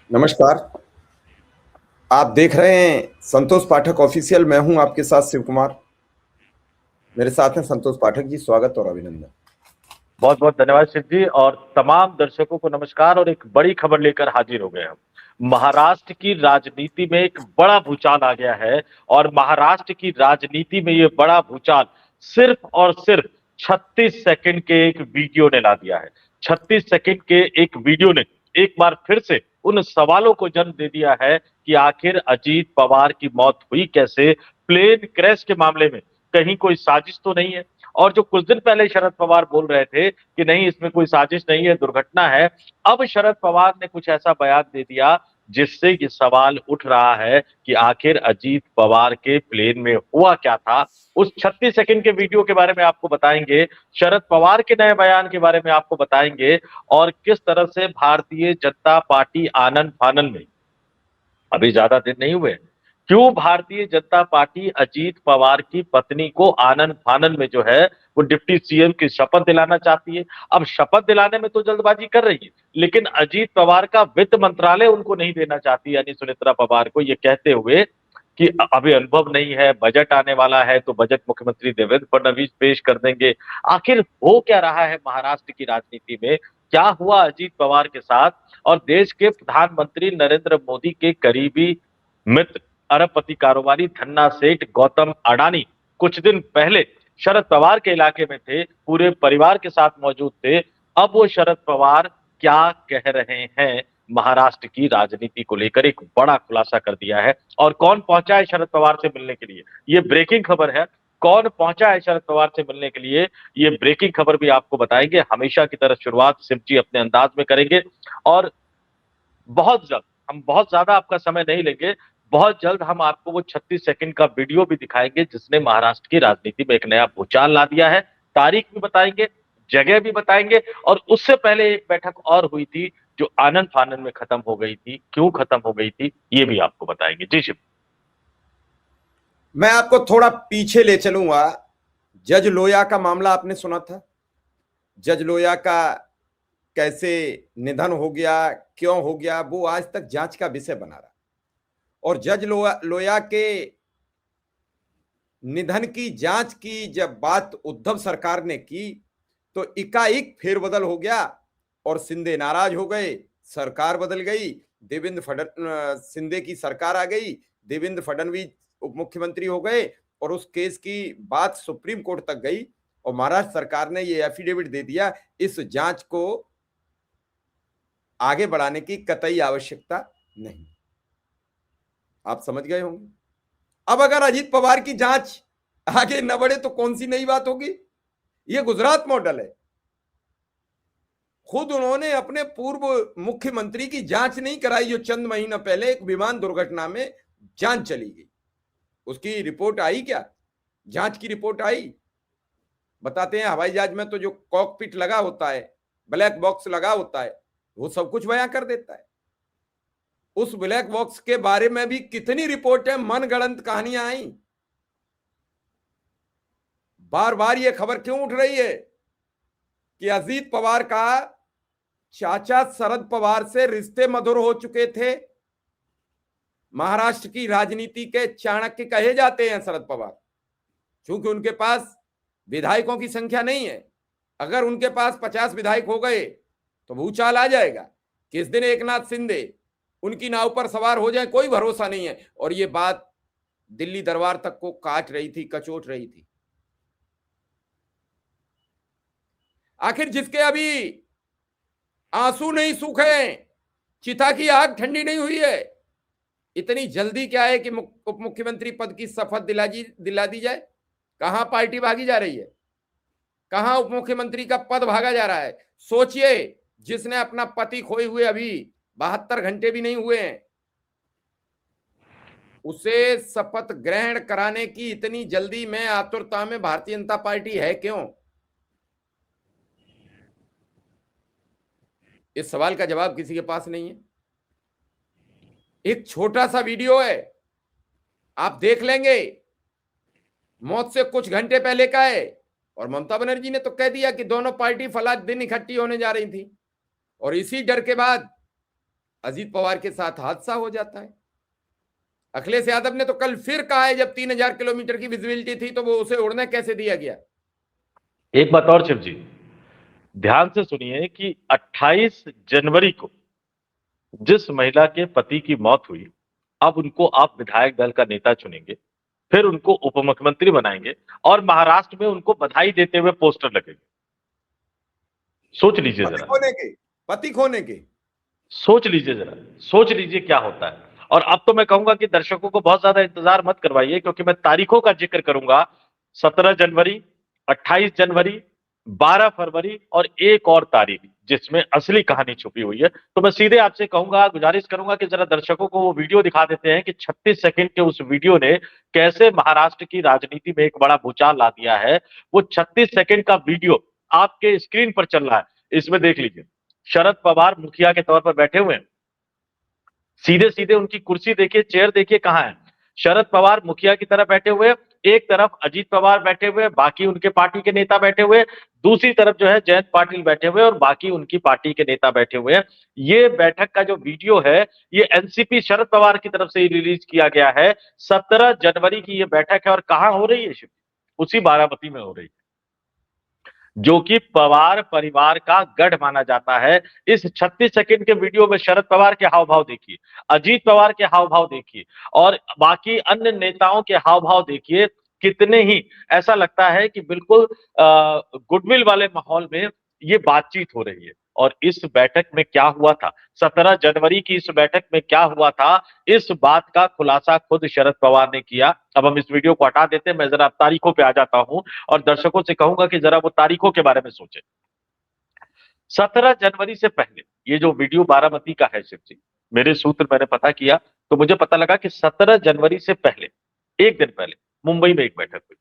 नमस्कार। आप देख रहे हैं संतोष पाठक ऑफिशियल। मैं हूं आपके साथ शिव कुमार। मेरे साथ हैं संतोष पाठक जी। स्वागत और अभिनंदन। बहुत बहुत धन्यवाद शिव जी। और तमाम दर्शकों को नमस्कार। और एक बड़ी खबर लेकर हाजिर हो गए हम। महाराष्ट्र की राजनीति में एक बड़ा भूचाल आ गया है। और महाराष्ट्र की राजनीति में ये बड़ा भूचाल सिर्फ और सिर्फ 36 सेकंड के एक वीडियो ने ला दिया है। 36 सेकंड के एक वीडियो ने एक बार फिर से उन सवालों को जन्म दे दिया है कि आखिर अजीत पवार की मौत हुई कैसे। प्लेन क्रैश के मामले में कहीं कोई साजिश तो नहीं है। और जो कुछ दिन पहले शरद पवार बोल रहे थे कि नहीं, इसमें कोई साजिश नहीं है, दुर्घटना है, अब शरद पवार ने कुछ ऐसा बयान दे दिया जिससे ये सवाल उठ रहा है कि आखिर अजीत पवार के प्लेन में हुआ क्या था। उस 36 सेकंड के वीडियो के बारे में आपको बताएंगे, शरद पवार के नए बयान के बारे में आपको बताएंगे, और किस तरह से भारतीय जनता पार्टी आनन फानन में, अभी ज्यादा दिन नहीं हुए, क्यों भारतीय जनता पार्टी अजीत पवार की पत्नी को आनन फानन में जो है वो डिप्टी सीएम की शपथ दिलाना चाहती है। अब शपथ दिलाने में तो जल्दबाजी कर रही है, लेकिन अजीत पवार का वित्त मंत्रालय उनको नहीं देना चाहती, यानी सुनेत्रा पवार को, ये कहते हुए कि अभी अनुभव नहीं है, बजट आने वाला है तो बजट मुख्यमंत्री देवेंद्र फडणवीस पेश कर देंगे। आखिर हो क्या रहा है महाराष्ट्र की राजनीति में, क्या हुआ अजीत पवार के साथ। और देश के प्रधानमंत्री नरेंद्र मोदी के करीबी मित्र अरबपति कारोबारी धन्ना सेठ गौतम अडानी कुछ दिन पहले शरद पवार के इलाके में थे, पूरे परिवार के साथ मौजूद थे। अब वो शरद पवार क्या कह रहे हैं महाराष्ट्र की राजनीति को लेकर, एक बड़ा खुलासा कर दिया है। और कौन पहुंचा है शरद पवार से मिलने के लिए, ये ब्रेकिंग खबर है। कौन पहुंचा है शरद पवार से मिलने के लिए, ये ब्रेकिंग खबर भी आपको बताएंगे। हमेशा की तरह शुरुआत शिव जी अपने अंदाज में करेंगे। और बहुत जल्द, हम बहुत ज्यादा आपका समय नहीं लेंगे, बहुत जल्द हम आपको वो 36 सेकंड का वीडियो भी दिखाएंगे जिसने महाराष्ट्र की राजनीति में एक नया भूचाल ला दिया है। तारीख भी बताएंगे, जगह भी बताएंगे। और उससे पहले एक बैठक और हुई थी जो आनंद फानन में खत्म हो गई थी, क्यों खत्म हो गई थी ये भी आपको बताएंगे। जी शिव। मैं आपको थोड़ा पीछे ले चलूंगा। जज लोया का मामला आपने सुना था। जज लोया का कैसे निधन हो गया, क्यों हो गया, वो आज तक जांच का विषय बना रहा। और जज लोया के निधन की जांच की जब बात उद्धव सरकार ने की तो एकाएक फेरबदल हो गया और शिंदे नाराज हो गए। सरकार बदल गई, शिंदे की सरकार आ गई, देवेंद्र फडणवीस उप मुख्यमंत्री हो गए और उस केस की बात सुप्रीम कोर्ट तक गई और महाराष्ट्र सरकार ने यह एफिडेविट दे दिया इस जांच को आगे बढ़ाने की कतई आवश्यकता नहीं। आप समझ गए होंगे। अब अगर अजीत पवार की जांच आगे न बढ़े तो कौन सी नई बात होगी। यह गुजरात मॉडल है। खुद उन्होंने अपने पूर्व मुख्यमंत्री की जांच नहीं कराई जो चंद महीना पहले एक विमान दुर्घटना में जान चली गई। उसकी रिपोर्ट आई क्या? जांच की रिपोर्ट आई। बताते हैं हवाई जहाज में तो जो कॉकपिट लगा होता है, ब्लैक बॉक्स लगा होता है, वो सब कुछ बयां कर देता है। उस ब्लैक बॉक्स के बारे में भी कितनी रिपोर्टें मनगढ़ंत कहानियां आई। बार बार ये खबर क्यों उठ रही है कि अजीत पवार का चाचा शरद पवार से रिश्ते मधुर हो चुके थे। महाराष्ट्र की राजनीति के चाणक्य कहे जाते हैं शरद पवार, क्योंकि उनके पास विधायकों की संख्या नहीं है। अगर उनके पास 50 विधायक हो गए तो भूचाल आ जाएगा। किस दिन एकनाथ शिंदे उनकी नाव पर सवार हो जाए कोई भरोसा नहीं है। और ये बात दिल्ली दरबार तक को काट रही थी, कचोट रही थी। आखिर जिसके अभी आंसू नहीं सूखे, चिता की आग ठंडी नहीं हुई है, इतनी जल्दी क्या है कि उप मुख्यमंत्री पद की शपथ दिला दी जाए। कहां पार्टी भागी जा रही है, कहां उप मुख्यमंत्री का पद भागा जा रहा है। सोचिए, जिसने अपना पति खोए हुए अभी 72 घंटे भी नहीं हुए हैं, उसे शपथ ग्रहण कराने की इतनी जल्दी में, आतुरता में भारतीय जनता पार्टी है क्यों? इस सवाल का जवाब किसी के पास नहीं है। एक छोटा सा वीडियो है, आप देख लेंगे, मौत से कुछ घंटे पहले का है। और ममता बनर्जी ने तो कह दिया कि दोनों पार्टी फला दिन इकट्ठी होने जा रही थी। और इसी डर के बाद अजीत पवार के साथ हादसा हो जाता है। अखिलेश यादव ने तो कल फिर कहा है, जब 3000 किलोमीटर की विजिबिलिटी थी तो वो उसे उड़ने कैसे दिया गया। एक बात और शिव जी, ध्यान से सुनिए कि 28 जनवरी को जिस महिला के पति की मौत हुई, अब उनको आप विधायक दल का नेता चुनेंगे, फिर उनको उप मुख्यमंत्री बनाएंगे और महाराष्ट्र में उनको बधाई देते हुए पोस्टर लगेंगे। सोच लीजिए पति जरा, खोने के, पति खोने के। सोच लीजिए जरा, सोच लीजिए क्या होता है। और अब तो मैं कहूंगा कि दर्शकों को बहुत ज्यादा इंतजार मत करवाइए, क्योंकि मैं तारीखों का जिक्र करूंगा। 17 जनवरी, 28 जनवरी, 12 फरवरी और एक और तारीख जिसमें असली कहानी छुपी हुई है। तो मैं सीधे आपसे कहूंगा, गुजारिश करूंगा कि जरा दर्शकों को वो वीडियो दिखा देते हैं कि 36 सेकंड के उस वीडियो ने कैसे महाराष्ट्र की राजनीति में एक बड़ा भूचाल ला दिया है। वो 36 सेकंड का वीडियो आपके स्क्रीन पर चल रहा है, इसमें देख लीजिए। शरद पवार मुखिया के तौर पर बैठे हुए हैं, सीधे सीधे उनकी कुर्सी देखिए, चेयर देखिए कहां है। शरद पवार मुखिया की तरफ बैठे हुए, एक तरफ अजीत पवार बैठे हुए, बाकी उनके पार्टी के नेता बैठे हुए, दूसरी तरफ जो है जयंत पाटिल बैठे हुए और बाकी उनकी पार्टी के नेता बैठे हुए हैं। ये बैठक का जो वीडियो है, ये एनसीपी शरद पवार की तरफ से ही रिलीज किया गया है। 17 जनवरी की ये बैठक है और कहां हो रही है? उसी बारामती में हो रही है, जो कि पवार परिवार का गढ़ माना जाता है। इस 36 सेकंड के वीडियो में शरद पवार के हाव भाव देखिए, अजीत पवार के हाव भाव देखिए और बाकी अन्य नेताओं के हाव भाव देखिए। कितने ही ऐसा लगता है कि बिल्कुल गुडविल वाले माहौल में ये बातचीत हो रही है। और इस बैठक में क्या हुआ था, 17 जनवरी की इस बैठक में क्या हुआ था, इस बात का खुलासा खुद शरद पवार ने किया। अब हम इस वीडियो को हटा देते हैं, मैं जरा तारीखों पे आ जाता हूं और दर्शकों से कहूंगा कि जरा वो तारीखों के बारे में सोचें। 17 जनवरी से पहले ये जो वीडियो बारामती का है शिव जी, मेरे सूत्र मैंने पता किया तो मुझे पता लगा कि 17 जनवरी से पहले, एक दिन पहले मुंबई में एक बैठक हुई।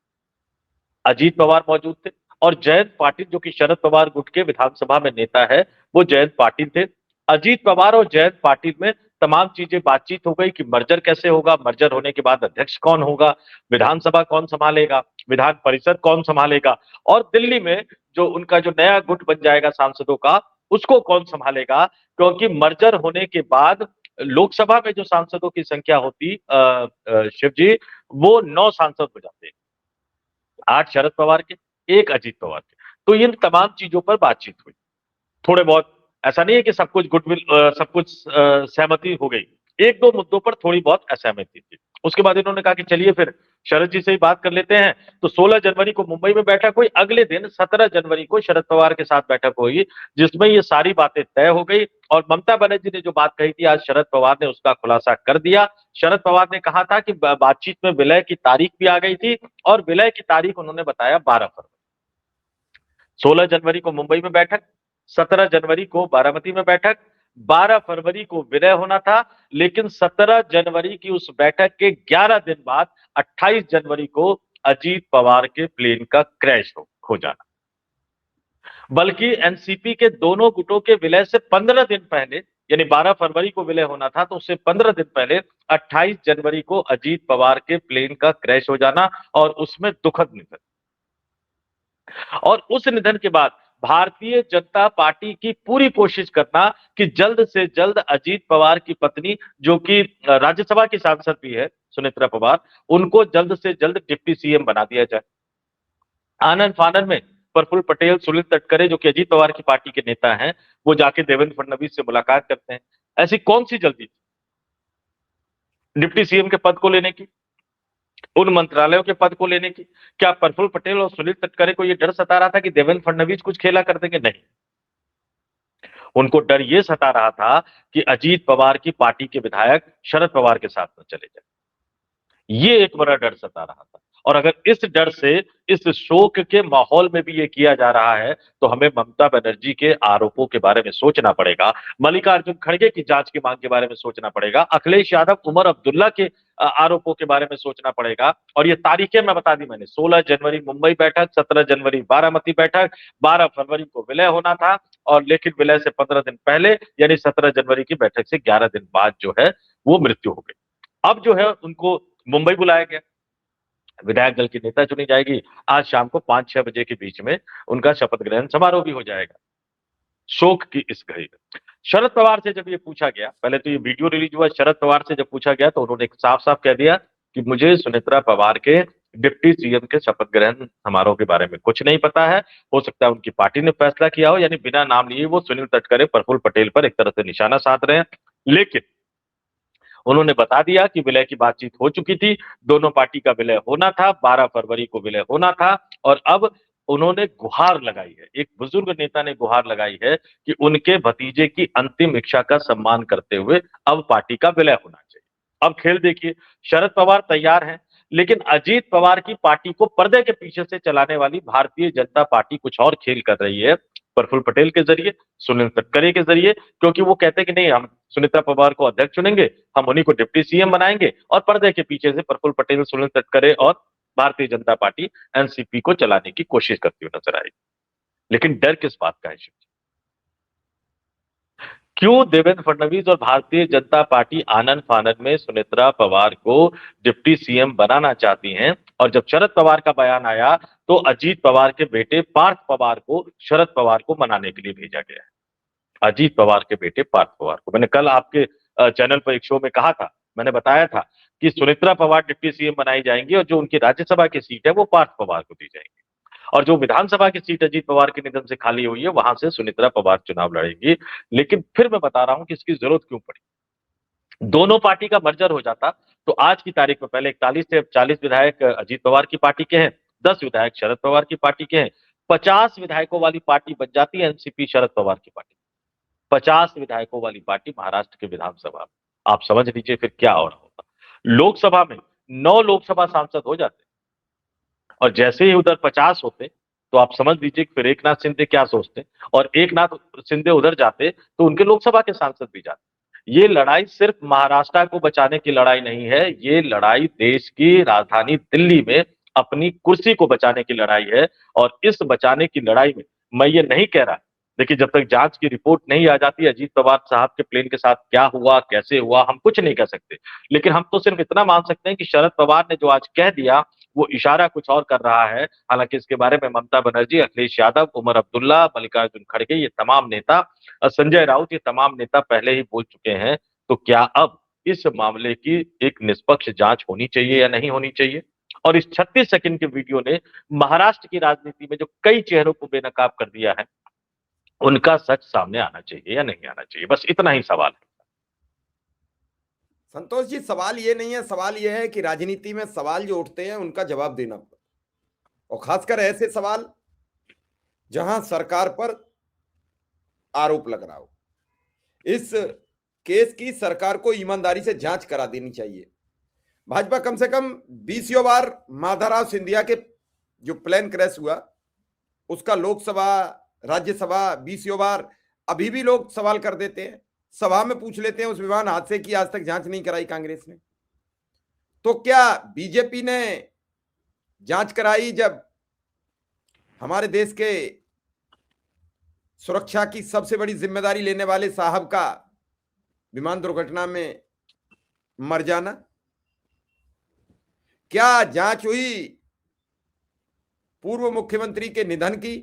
अजीत पवार मौजूद थे और जयंत पाटिल, जो कि शरद पवार गुट के विधानसभा में नेता है, वो जयंत पाटिल थे। अजीत पवार और जयंत पाटिल में तमाम चीजें बातचीत हो गई कि मर्जर कैसे होगा, मर्जर होने के बाद अध्यक्ष कौन होगा, विधानसभा कौन संभालेगा, विधान परिषद कौन संभालेगा और दिल्ली में जो उनका जो नया गुट बन जाएगा सांसदों का, उसको कौन संभालेगा। क्योंकि मर्जर होने के बाद लोकसभा में जो सांसदों की संख्या होती शिव जी, वो 9 सांसद हो जाते हैं, 8 शरद पवार के, 1 अजीत पवार के। तो इन तमाम चीजों पर बातचीत हुई। थोड़े बहुत, ऐसा नहीं है कि सब कुछ गुडविल, सब कुछ सहमति हो गई। एक दो मुद्दों पर थोड़ी बहुत असहमति थी। उसके बाद इन्होंने कहा कि चलिए फिर शरद जी से ही बात कर लेते हैं। तो 16 जनवरी को मुंबई में बैठक हुई। अगले दिन 17 जनवरी को शरद पवार के साथ बैठक हुई, जिसमें ये सारी बातें तय हो गई। और ममता बनर्जी ने जो बात कही थी, आज शरद पवार ने उसका खुलासा कर दिया। शरद पवार ने कहा था कि बातचीत में विलय की तारीख भी आ गई थी और विलय की तारीख उन्होंने बताया 12 फरवरी। 16 जनवरी को मुंबई में बैठक, 17 जनवरी को बारामती में बैठक, 12 फरवरी को विलय होना था। लेकिन 17 जनवरी की उस बैठक के 11 दिन बाद 28 जनवरी को अजीत पवार के प्लेन का क्रैश हो जाना। बल्कि एनसीपी के दोनों गुटों के विलय से 15 दिन पहले, यानी 12 फरवरी को विलय होना था, तो उससे 15 दिन पहले 28 जनवरी को अजीत पवार के प्लेन का क्रैश हो जाना और उसमें दुखद निधन। और उस निधन के बाद भारतीय जनता पार्टी की पूरी कोशिश करना कि जल्द से जल्द अजीत पवार की पत्नी, जो कि राज्यसभा की सांसद भी है, सुनेत्रा पवार, उनको जल्द से जल्द डिप्टी सीएम बना दिया जाए। आनंद फानन में प्रफुल्ल पटेल, सुनील तटकरे, जो कि अजीत पवार की पार्टी के नेता हैं, वो जाके देवेंद्र फडणवीस से मुलाकात करते हैं। ऐसी कौन सी जल्दी डिप्टी सीएम के पद को लेने की, उन मंत्रालयों के पद को लेने की? क्या प्रफुल्ल पटेल और सुनील तटकरे को यह डर सता रहा था कि देवेंद्र फडणवीस कुछ खेला कर देंगे? नहीं, उनको डर यह सता रहा था कि अजीत पवार की पार्टी के विधायक शरद पवार के साथ न चले जाए। ये एक बड़ा डर सता रहा था। और अगर इस डर से, इस शोक के माहौल में भी ये किया जा रहा है, तो हमें ममता बनर्जी के आरोपों के बारे में सोचना पड़ेगा, मल्लिकार्जुन खड़गे की जांच की मांग के बारे में सोचना पड़ेगा, अखिलेश यादव, उमर अब्दुल्ला के आरोपों के बारे में सोचना पड़ेगा। और ये तारीखें मैं बता दी मैंने, 16 जनवरी मुंबई बैठक, 17 जनवरी बारामती बैठक, 12 फरवरी को विलय होना था और लेकिन विलय से 15 दिन पहले, यानी 17 जनवरी की बैठक से 11 दिन बाद जो है वो मृत्यु हो गई। अब जो है उनको मुंबई बुलाया गया, विधायक दल की नेता चुनी जाएगी। आज शाम को 5-6 बजे के बीच में उनका शपथ ग्रहण समारोह भी हो जाएगा। शोक की इस घड़ी में शरद पवार से जब ये पूछा गया, पहले तो ये वीडियो रिलीज हुआ, शरद पवार से जब पूछा गया तो उन्होंने साफ साफ कह दिया कि मुझे सुनेत्रा पवार के डिप्टी सीएम के शपथ ग्रहण समारोह के बारे में कुछ नहीं पता है। हो सकता है उनकी पार्टी ने फैसला किया हो, यानी बिना नाम लिए वो सुनील तटकरे, प्रफुल्ल पटेल पर एक तरह से निशाना साध रहे हैं। लेकिन उन्होंने बता दिया कि विलय की बातचीत हो चुकी थी, दोनों पार्टी का विलय होना था, 12 फरवरी को विलय होना था। और अब उन्होंने गुहार लगाई है, एक बुजुर्ग नेता ने गुहार लगाई है कि उनके भतीजे की अंतिम इच्छा का सम्मान करते हुए अब पार्टी का विलय होना चाहिए। अब खेल देखिए, शरद पवार तैयार हैं, लेकिन अजीत पवार की पार्टी को पर्दे के पीछे से चलाने वाली भारतीय जनता पार्टी कुछ और खेल कर रही है, प्रफुल्ल पटेल के जरिए, सुनील तटकरे के जरिए, क्योंकि वो कहते हैं कि नहीं, हम सुनीता पवार को अध्यक्ष चुनेंगे, हम उन्हीं को डिप्टी सीएम बनाएंगे, और पर्दे के पीछे से प्रफुल्ल पटेल, सुनील तटकरे और भारतीय जनता पार्टी एनसीपी को चलाने की कोशिश करती हुई नजर आई। लेकिन डर किस बात का है शिव जी? क्यों देवेंद्र फडणवीस और भारतीय जनता पार्टी आनन फानन में सुनेत्रा पवार को डिप्टी सीएम बनाना चाहती हैं, और जब शरद पवार का बयान आया तो अजीत पवार के बेटे पार्थ पवार को शरद पवार को मनाने के लिए भेजा गया है। अजीत पवार के बेटे पार्थ पवार को, मैंने कल आपके चैनल पर एक शो में कहा था, मैंने बताया था कि सुनेत्रा पवार डिप्टी सीएम बनाई जाएंगी और जो उनकी राज्यसभा की सीट है वो पार्थ पवार को दी जाएंगी, और जो विधानसभा की सीट अजीत पवार के निधन से खाली हुई है वहां से सुनेत्रा पवार चुनाव लड़ेंगी। लेकिन फिर मैं बता रहा हूं कि इसकी जरूरत क्यों पड़ी। दोनों पार्टी का मर्जर हो जाता तो आज की तारीख में पहले 41 से 40 विधायक अजीत पवार की पार्टी के हैं, 10 विधायक शरद पवार की पार्टी के हैं, 50 विधायकों वाली पार्टी बन जाती है एनसीपी शरद पवार की पार्टी। 50 विधायकों वाली पार्टी महाराष्ट्र के विधानसभा में, आप समझ लीजिए फिर क्या और होता। लोकसभा में 9 लोकसभा सांसद हो जाते, और जैसे ही उधर 50 होते तो आप समझ लीजिए कि फिर एकनाथ शिंदे क्या सोचते, और एकनाथ शिंदे उधर जाते तो उनके लोकसभा के सांसद भी जाते। ये लड़ाई सिर्फ महाराष्ट्र को बचाने की लड़ाई नहीं है, ये लड़ाई देश की राजधानी दिल्ली में अपनी कुर्सी को बचाने की लड़ाई है। और इस बचाने की लड़ाई में मैं ये नहीं कह रहा, देखिए जब तक जांच की रिपोर्ट नहीं आ जाती अजीत पवार साहब के प्लेन के साथ क्या हुआ कैसे हुआ हम कुछ नहीं कह सकते, लेकिन हम तो सिर्फ इतना मान सकते हैं कि शरद पवार ने जो आज कह दिया वो इशारा कुछ और कर रहा है। हालांकि इसके बारे में ममता बनर्जी, अखिलेश यादव, उमर अब्दुल्ला, मल्लिकार्जुन खड़गे, ये तमाम नेता, संजय राउत, ये तमाम नेता पहले ही बोल चुके हैं। तो क्या अब इस मामले की एक निष्पक्ष जांच होनी चाहिए या नहीं होनी चाहिए? और इस 36 सेकंड के वीडियो ने महाराष्ट्र की राजनीति में जो कई चेहरों को बेनकाब कर दिया है, उनका सच सामने आना चाहिए या नहीं आना चाहिए, बस इतना ही सवाल है। संतोष जी, सवाल ये नहीं है, सवाल ये है कि राजनीति में सवाल जो उठते हैं उनका जवाब देना पड़ता, और खासकर ऐसे सवाल जहां सरकार पर आरोप लग रहा हो। इस केस की सरकार को ईमानदारी से जांच करा देनी चाहिए। भाजपा कम से कम 20 बार माधवराव सिंधिया के जो प्लेन क्रैश हुआ उसका लोकसभा राज्यसभा 20 बार, अभी भी लोग सवाल कर देते हैं, सभा में पूछ लेते हैं उस विमान हादसे की आज तक जांच नहीं कराई कांग्रेस ने। तो क्या बीजेपी ने जांच कराई जब हमारे देश के सुरक्षा की सबसे बड़ी जिम्मेदारी लेने वाले साहब का विमान दुर्घटना में मर जाना? क्या जांच हुई पूर्व मुख्यमंत्री के निधन की?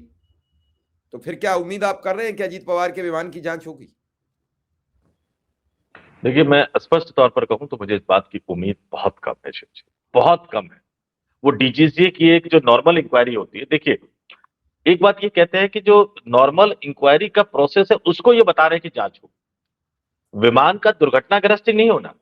तो फिर क्या उम्मीद आप कर रहे हैं कि अजीत पवार के विमान की जांच होगी? देखिए मैं स्पष्ट तौर पर कहूं तो मुझे इस बात की उम्मीद बहुत कम है शिव जी, बहुत कम है। वो डीजीसी की एक जो नॉर्मल इंक्वायरी होती है, देखिए एक बात ये कहते हैं कि जो नॉर्मल इंक्वायरी का प्रोसेस है उसको ये बता रहे हैं कि जांच हो, विमान का दुर्घटनाग्रस्त ही नहीं होना,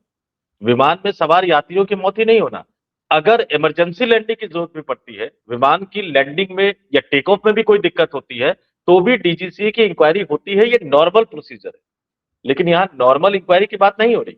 विमान में सवार यात्रियों की मौत ही नहीं होना। अगर इमरजेंसी लैंडिंग की जरूरत भी पड़ती है, विमान की लैंडिंग में या टेक ऑफ में भी कोई दिक्कत होती है, तो भी डीजीसी की इंक्वायरी होती है, ये नॉर्मल प्रोसीजर है। लेकिन यहाँ नॉर्मल इंक्वायरी की बात नहीं हो रही,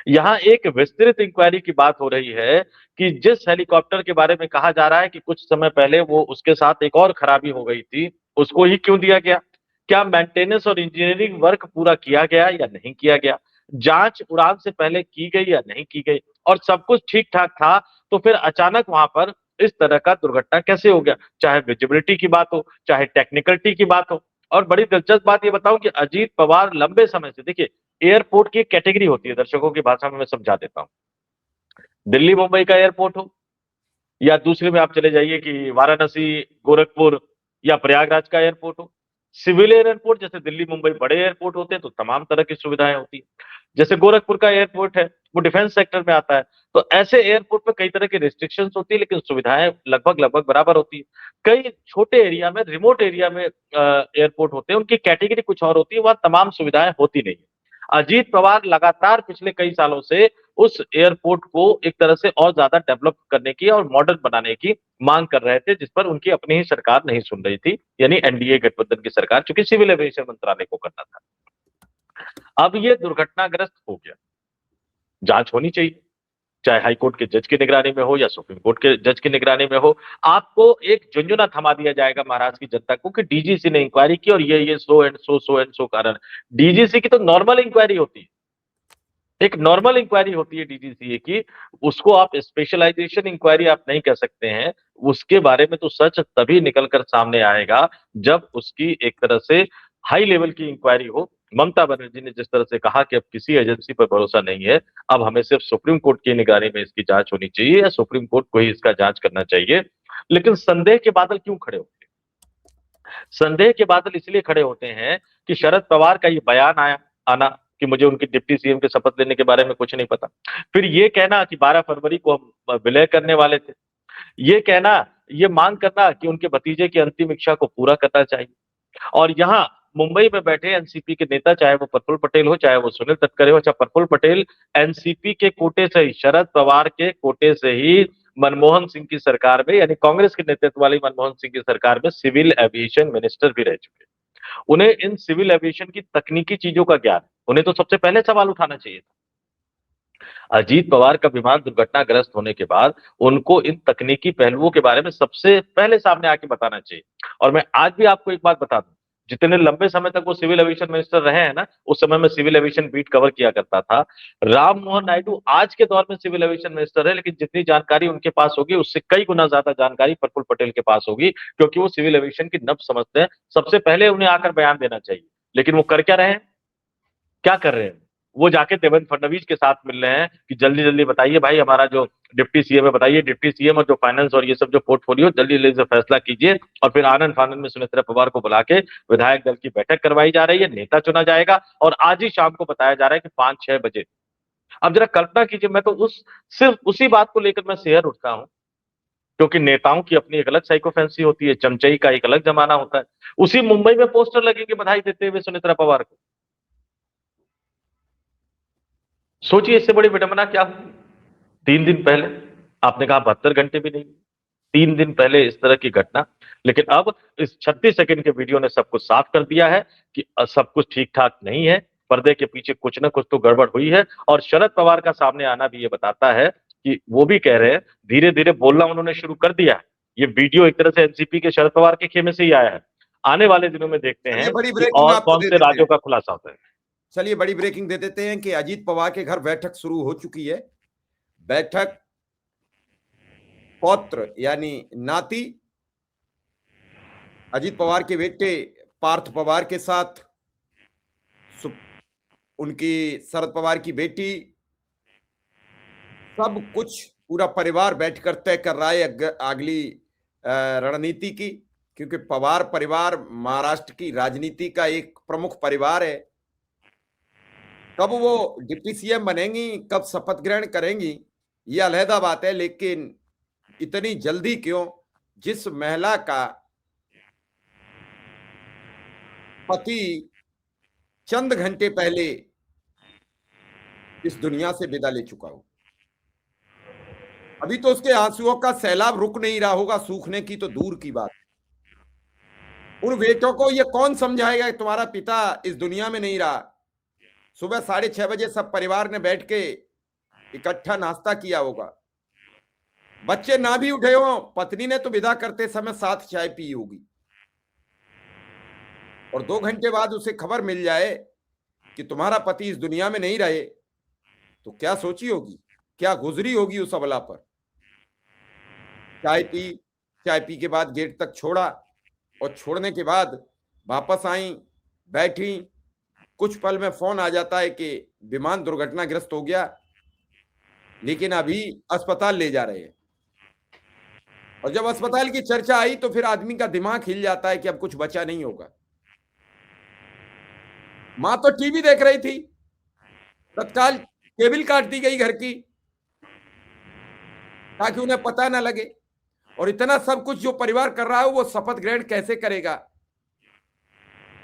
यहाँ एक विस्तृत इंक्वायरी की बात हो रही है कि जिस हेलीकॉप्टर के बारे में कहा जा रहा है कि कुछ समय पहले वो उसके साथ एक और खराबी हो गई थी, उसको ही क्यों दिया गया? क्या मेंटेनेंस और इंजीनियरिंग वर्क पूरा किया गया या नहीं किया गया? जांच उड़ान से पहले की गई या नहीं की गई? और सब कुछ ठीक ठाक था तो फिर अचानक वहां पर इस तरह का दुर्घटना कैसे हो गया? चाहे विजिबिलिटी की बात हो, चाहे टेक्निकलिटी की बात हो। और बड़ी दिलचस्प बात ये बताऊं कि अजीत पवार लंबे समय से, देखिए एयरपोर्ट की कैटेगरी होती है, दर्शकों की भाषा में मैं समझा देता हूं। दिल्ली मुंबई का एयरपोर्ट हो या दूसरे में आप चले जाइए कि वाराणसी, गोरखपुर या प्रयागराज का एयरपोर्ट हो, सिविल एयरपोर्ट जैसे दिल्ली मुंबई बड़े एयरपोर्ट होते हैं तो तमाम तरह की सुविधाएं होती है। जैसे गोरखपुर का एयरपोर्ट है वो डिफेंस सेक्टर में आता है, तो ऐसे एयरपोर्ट पे कई तरह की रिस्ट्रिक्शंस होती है, लेकिन सुविधाएं लगभग लगभग बराबर होती है। कई छोटे एरिया में, रिमोट एरिया में एयरपोर्ट होते हैं, उनकी कैटेगरी कुछ और होती है, वहां तमाम सुविधाएं होती नहीं है। अजीत पवार लगातार पिछले कई सालों से उस एयरपोर्ट को एक तरह से और ज्यादा डेवलप करने की और मॉडर्न बनाने की मांग कर रहे थे, जिस पर उनकी अपनी ही सरकार नहीं सुन रही थी, यानी एनडीए गठबंधन की सरकार, चूंकि सिविल एविएशन मंत्रालय को करना था। अब ये दुर्घटनाग्रस्त हो गया, जांच होनी चाहिए, चाहे हाई कोर्ट के जज की निगरानी में हो या सुप्रीम कोर्ट के जज की निगरानी में हो। आपको एक झुंझुना थमा दिया जाएगा महाराष्ट्र की जनता को कि डीजीसी ने इंक्वायरी की और ये सो एंड सो कारण। डीजीसी की तो नॉर्मल इंक्वायरी होती है, एक नॉर्मल इंक्वायरी होती है डीजीसीए की, उसको आप स्पेशलाइजेशन इंक्वायरी आप नहीं कह सकते हैं। उसके बारे में तो सच तभी निकलकर सामने आएगा जब उसकी एक तरह से हाई लेवल की इंक्वायरी हो। ममता बनर्जी ने जिस तरह से कहा कि अब किसी एजेंसी पर भरोसा नहीं है, अब हमें सिर्फ सुप्रीम कोर्ट की निगरानी में इसकी जांच होनी चाहिए या सुप्रीम कोर्ट को ही इसका जांच करना चाहिए। लेकिन संदेह के बादल क्यों खड़े होते हैं? संदेह के बादल इसलिए खड़े होते हैं कि शरद पवार का ये बयान आना कि मुझे उनकी डिप्टी सीएम के शपथ लेने के बारे में कुछ नहीं पता, फिर ये कहना कि 12 फरवरी को हम विलय करने वाले थे, ये कहना, ये मांग करना कि उनके भतीजे की अंतिम इच्छा को पूरा करना चाहिए, और यहाँ मुंबई में बैठे एनसीपी के नेता, चाहे वो प्रफुल्ल पटेल हो चाहे वो सुनील तटकरे हो, चाहे प्रफुल्ल पटेल एनसीपी के कोटे से ही, शरद पवार के कोटे से ही मनमोहन सिंह की सरकार में, यानी कांग्रेस के नेतृत्व वाली मनमोहन सिंह की सरकार में सिविल एविएशन मिनिस्टर भी रह चुके हैं। उन्हें इन सिविल एविएशन की तकनीकी चीजों का ज्ञान, उन्हें तो सबसे पहले सवाल उठाना चाहिए था। अजीत पवार का विमान दुर्घटनाग्रस्त होने के बाद उनको इन तकनीकी पहलुओं के बारे में सबसे पहले सामने आके बताना चाहिए। और मैं आज भी आपको एक बात बता दूं, जितने लंबे समय तक वो सिविल एविएशन मिनिस्टर रहे हैं ना, उस समय में सिविल एविएशन बीट कवर किया करता था। राम मोहन नायडू आज के दौर में सिविल एविएशन मिनिस्टर है, लेकिन जितनी जानकारी उनके पास होगी उससे कई गुना ज्यादा जानकारी प्रफुल्ल पटेल के पास होगी, क्योंकि वो सिविल एविएशन की नब्ज समझते हैं। सबसे पहले उन्हें आकर बयान देना चाहिए, लेकिन वो कर क्या रहे हैं, क्या कर रहे हैं? वो जाके देवेंद्र फडणवीस के साथ मिल रहे हैं कि जल्दी जल्दी बताइए भाई, हमारा जो डिप्टी सीएम है बताइए, डिप्टी सीएम और जो फाइनेंस और ये सब जो पोर्टफोलियो, जल्दी जल्दी से फैसला कीजिए। और फिर आनंद फानंद में सुनेत्रा पवार को बुला के विधायक दल की बैठक करवाई जा रही है, नेता चुना जाएगा, और आज ही शाम को बताया जा रहा है कि 5-6 बजे। अब जरा कल्पना कीजिए, मैं तो सिर्फ उसी बात को लेकर मैं शेयर उठता हूं, क्योंकि नेताओं की अपनी एक अलग साइकोफेंसी होती है, चमचई का एक अलग जमाना होता है। उसी मुंबई में पोस्टर लगेंगे बधाई देते हुए सुनेत्रा पवार को। सोचिए इससे बड़ी विडंबना क्या हुई। 3 दिन पहले आपने कहा 72 घंटे भी नहीं, 3 दिन पहले इस तरह की घटना। लेकिन अब इस 36 सेकंड के वीडियो ने सब कुछ साफ कर दिया है कि सब कुछ ठीक ठाक नहीं है, पर्दे के पीछे कुछ ना कुछ तो गड़बड़ हुई है। और शरद पवार का सामने आना भी ये बताता है कि वो भी कह रहे हैं, धीरे धीरे बोलना उन्होंने शुरू कर दिया है। ये वीडियो एक तरह से एनसीपी के शरद पवार के खेमे से ही आया है। आने वाले दिनों में देखते चलिए हैं बड़ी कि ब्रेकिंग और आपको कौन दे से देते राज्यों हैं। का खुलासा होता है। चलिए बड़ी ब्रेकिंग दे देते हैं कि अजीत पवार के घर बैठक शुरू हो चुकी है। बैठक पौत्र यानी नाती अजीत पवार के बेटे पार्थ पवार के साथ, उनकी शरद पवार की बेटी, सब कुछ पूरा परिवार बैठकर तय कर रहा है अगली रणनीति की, क्योंकि पवार परिवार महाराष्ट्र की राजनीति का एक प्रमुख परिवार है। कब वो डिप्टी सीएम बनेंगी, कब शपथ ग्रहण करेंगी, ये अलहदा बात है, लेकिन इतनी जल्दी क्यों? जिस महिला का पति चंद घंटे पहले इस दुनिया से विदा ले चुका हो, अभी तो उसके आंसुओं का सैलाब रुक नहीं रहा होगा, सूखने की तो दूर की बात। उन बेटों को ये कौन समझाएगा कि तुम्हारा पिता इस दुनिया में नहीं रहा? सुबह 6:30 बजे सब परिवार ने बैठ के इकट्ठा नाश्ता किया होगा, बच्चे ना भी उठे हो, पत्नी ने तो विदा करते समय साथ चाय पी होगी, और 2 घंटे बाद उसे खबर मिल जाए कि तुम्हारा पति इस दुनिया में नहीं रहे, तो क्या सोची होगी, क्या गुजरी होगी उस अबला पर। चाय पी के बाद गेट तक छोड़ा, और छोड़ने के बाद वापस आई, बैठी, कुछ पल में फोन आ जाता है कि विमान दुर्घटनाग्रस्त हो गया, लेकिन अभी अस्पताल ले जा रहे हैं। और जब अस्पताल की चर्चा आई तो फिर आदमी का दिमाग हिल जाता है कि अब कुछ बचा नहीं होगा। मां तो टीवी देख रही थी, तत्काल केबल काट दी गई घर की ताकि उन्हें पता ना लगे। और इतना सब कुछ जो परिवार कर रहा है वो शपथ ग्रहण कैसे करेगा?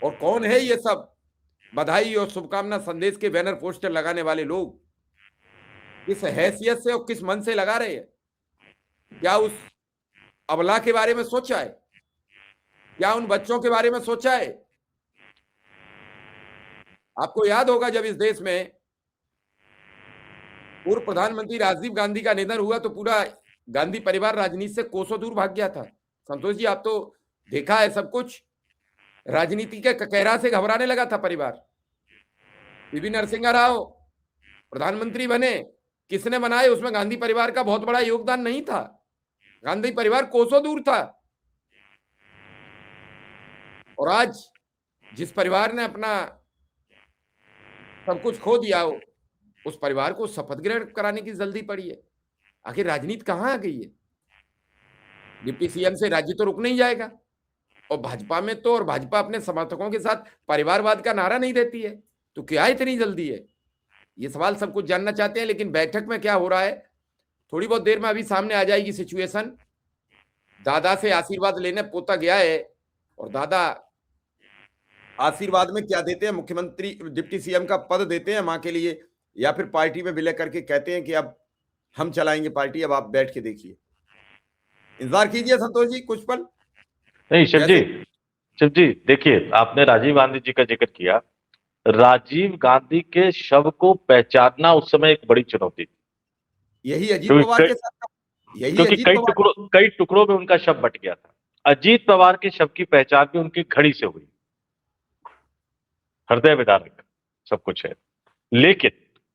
और कौन है ये सब बधाई और शुभकामना संदेश के बैनर पोस्टर लगाने वाले लोग? किस हैसियत से और किस मन से लगा रहे हैं? क्या उस अबला के बारे में सोचा है? क्या उन बच्चों के बारे में सोचा है? आपको याद होगा जब इस देश में पूर्व प्रधानमंत्री राजीव गांधी का निधन हुआ तो पूरा गांधी परिवार राजनीति से कोसों दूर भाग गया था। संतोष जी, आप तो देखा है सब कुछ। राजनीति के ककेरा से घबराने लगा था परिवार। पीवी नरसिंह राव प्रधानमंत्री बने, किसने बनाए? उसमें गांधी परिवार का बहुत बड़ा योगदान नहीं था। गांधी परिवार कोसों दूर था। और आज जिस परिवार ने अपना सब कुछ खो दिया, उस परिवार को शपथ ग्रहण कराने की जल्दी पड़ी है। आखिर राजनीति कहां आ गई है? डिप्टी सीएम से राज्य तो रुक नहीं जाएगा। और भाजपा में तो, और भाजपा अपने समर्थकों के साथ परिवारवाद का नारा नहीं देती है, तो क्या इतनी जल्दी है? ये सवाल सब कुछ जानना चाहते हैं। लेकिन बैठक में क्या हो रहा है, थोड़ी बहुत देर में अभी सामने आ जाएगी सिचुएशन। दादा से आशीर्वाद लेने पोता गया है, और दादा आशीर्वाद में क्या देते हैं? मुख्यमंत्री डिप्टी सीएम का पद देते हैं मां के लिए, या फिर पार्टी में विलय करके कहते हैं कि अब हम चलाएंगे पार्टी, अब आप बैठ के देखिए। इंतजार कीजिए संतोष जी कुछ पल। नहीं शिव जी देखिए, आपने राजीव गांधी जी का जिक्र किया। राजीव गांधी के शव को पहचानना उस समय एक बड़ी चुनौती थी, यही अजीत पवार के साथ, यही क्योंकि अजीत पवार कई टुकड़ों में उनका शव बट गया था। अजीत पवार के शव की पहचान भी उनकी घड़ी से हुई। हृदय विदारक सब कुछ है। लेकिन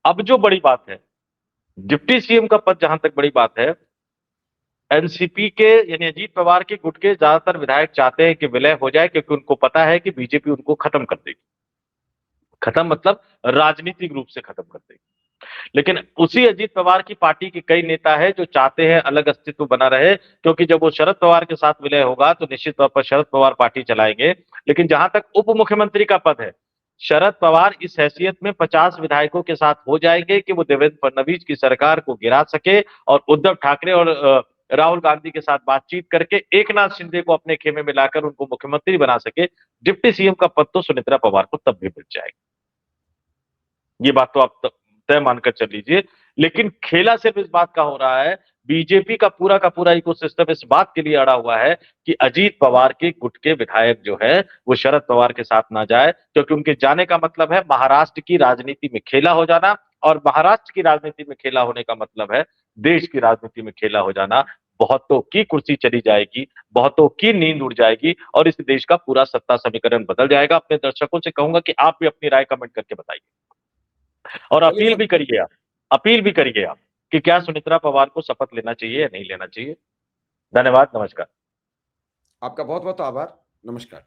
अब जो बड़ी बात है, डिप्टी सीएम का पद जहां तक बड़ी बात है, एनसीपी के यानी अजीत पवार के गुट के ज्यादातर विधायक चाहते हैं कि विलय हो जाए, क्योंकि उनको पता है कि बीजेपी उनको खत्म कर देगी। खत्म मतलब राजनीतिक रूप से खत्म कर देगी। लेकिन उसी अजीत पवार की पार्टी के कई नेता है जो चाहते हैं अलग अस्तित्व बना रहे, क्योंकि जब वो शरद पवार के साथ विलय होगा तो निश्चित तौर पर शरद पवार पार्टी चलाएंगे। लेकिन जहां तक उप मुख्यमंत्री का पद है, शरद पवार इस हैसियत में 50 विधायकों के साथ हो जाएंगे कि वो देवेंद्र फडणवीस की सरकार को गिरा सके और उद्धव ठाकरे और राहुल गांधी के साथ बातचीत करके एकनाथ शिंदे को अपने खेमे में लाकर उनको मुख्यमंत्री बना सके। डिप्टी सीएम का पद तो सुमित्रा पवार को तब भी मिल जाएगा, ये बात तो आप तय मानकर चल लीजिए। लेकिन खेला सिर्फ इस बात का हो रहा है, बीजेपी का पूरा इकोसिस्टम इस बात के लिए अड़ा हुआ है कि अजीत पवार के गुट के विधायक जो है वो शरद पवार के साथ ना जाए, क्योंकि उनके जाने का मतलब है महाराष्ट्र की राजनीति में खेला हो जाना, और महाराष्ट्र की राजनीति में खेला होने का मतलब है देश की राजनीति में खेला हो जाना। बहुतों की कुर्सी चली जाएगी, बहुतों की नींद उड़ जाएगी, और इस देश का पूरा सत्ता समीकरण बदल जाएगा। अपने दर्शकों से कहूंगा कि आप भी अपनी राय कमेंट करके बताइए, और अपील भी करिए आप कि क्या सुमित्रा पवार को शपथ लेना चाहिए या नहीं लेना चाहिए। धन्यवाद, नमस्कार। आपका बहुत बहुत आभार, नमस्कार।